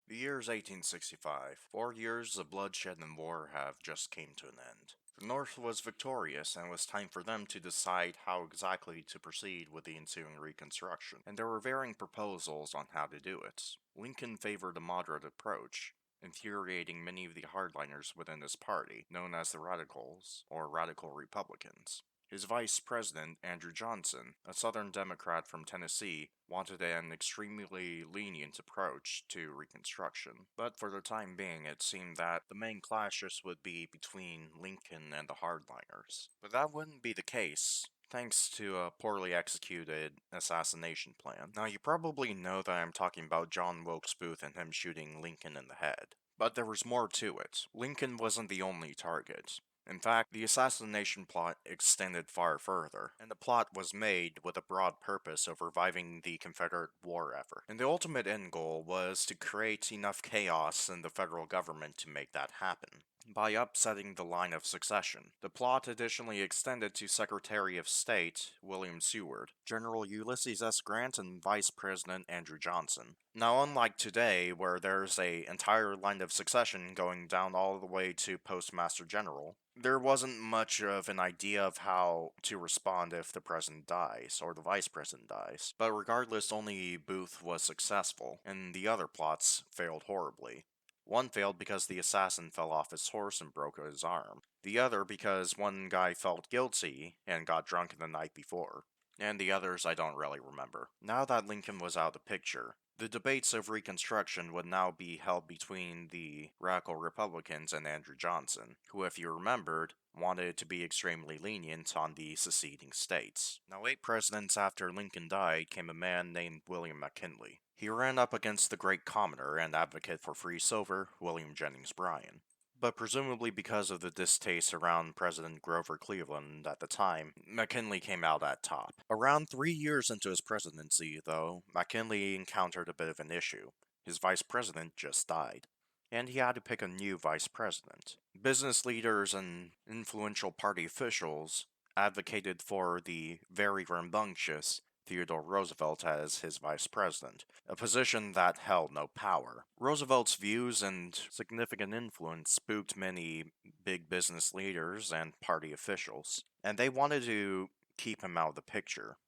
The year is 1865. 4 years of bloodshed and war have just came to an end. The North was victorious, and it was time for them to decide how exactly to proceed with the ensuing Reconstruction, and there were varying proposals on how to do it. Lincoln favored a moderate approach, infuriating many of the hardliners within his party, known as the Radicals, or Radical Republicans. His vice president, Andrew Johnson, a Southern Democrat from Tennessee, wanted an extremely lenient approach to Reconstruction. But for the time being, it seemed that the main clashes would be between Lincoln and the hardliners. But that wouldn't be the case, thanks to a poorly executed assassination plan. Now, you probably know that I'm talking about John Wilkes Booth and him shooting Lincoln in the head. But there was more to it. Lincoln wasn't the only target. In fact, the assassination plot extended far further, and the plot was made with a broad purpose of reviving the Confederate war effort. And the ultimate end goal was to create enough chaos in the federal government to make that happen by upsetting the line of succession. The plot additionally extended to Secretary of State William Seward, General Ulysses S. Grant, and Vice President Andrew Johnson. Now, unlike today, where there's a entire line of succession going down all the way to Postmaster General, there wasn't much of an idea of how to respond if the president dies or the vice president dies. But regardless, only Booth was successful, and the other plots failed horribly. One failed because the assassin fell off his horse and broke his arm. The other because one guy felt guilty and got drunk the night before. And the others I don't really remember. Now that Lincoln was out of the picture, the debates of Reconstruction would now be held between the Radical Republicans and Andrew Johnson, who, if you remembered, wanted to be extremely lenient on the seceding states. Now, 8 presidents after Lincoln died came a man named William McKinley. He ran up against the great commoner and advocate for free silver, William Jennings Bryan. But presumably because of the distaste around President Grover Cleveland at the time, McKinley came out at top. Around 3 years into his presidency, though, McKinley encountered a bit of an issue. His vice president just died, and he had to pick a new vice president. Business leaders and influential party officials advocated for the very rambunctious Theodore Roosevelt as his vice president, a position that held no power. Roosevelt's views and significant influence spooked many big business leaders and party officials, and they wanted to keep him out of the picture.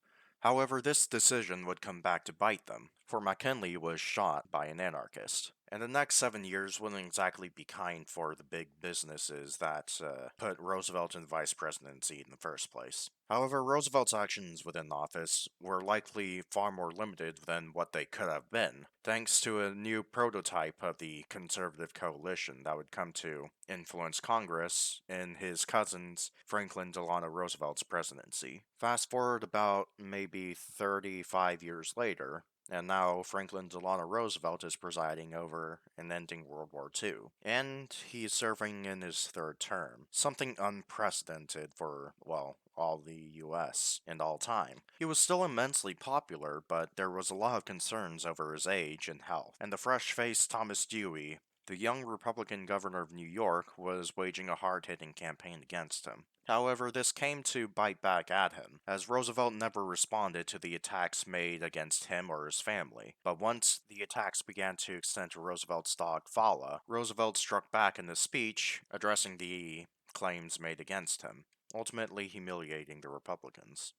However, this decision would come back to bite them, for McKinley was shot by an anarchist. And the next 7 years wouldn't exactly be kind for the big businesses that put Roosevelt in the vice presidency in the first place. However, Roosevelt's actions within office were likely far more limited than what they could have been, thanks to a new prototype of the conservative coalition that would come to influence Congress in his cousin's Franklin Delano Roosevelt's presidency. Fast forward about maybe 35 years later, and now Franklin Delano Roosevelt is presiding over and ending World War II. And he's serving in his third term. Something unprecedented for, well, all the US and all time. He was still immensely popular, but there was a lot of concerns over his age and health. And the fresh-faced Thomas Dewey, the young Republican governor of New York, was waging a hard-hitting campaign against him. However, this came to bite back at him, as Roosevelt never responded to the attacks made against him or his family. But once the attacks began to extend to Roosevelt's dog Fala, Roosevelt struck back in a speech addressing the claims made against him, ultimately humiliating the Republicans.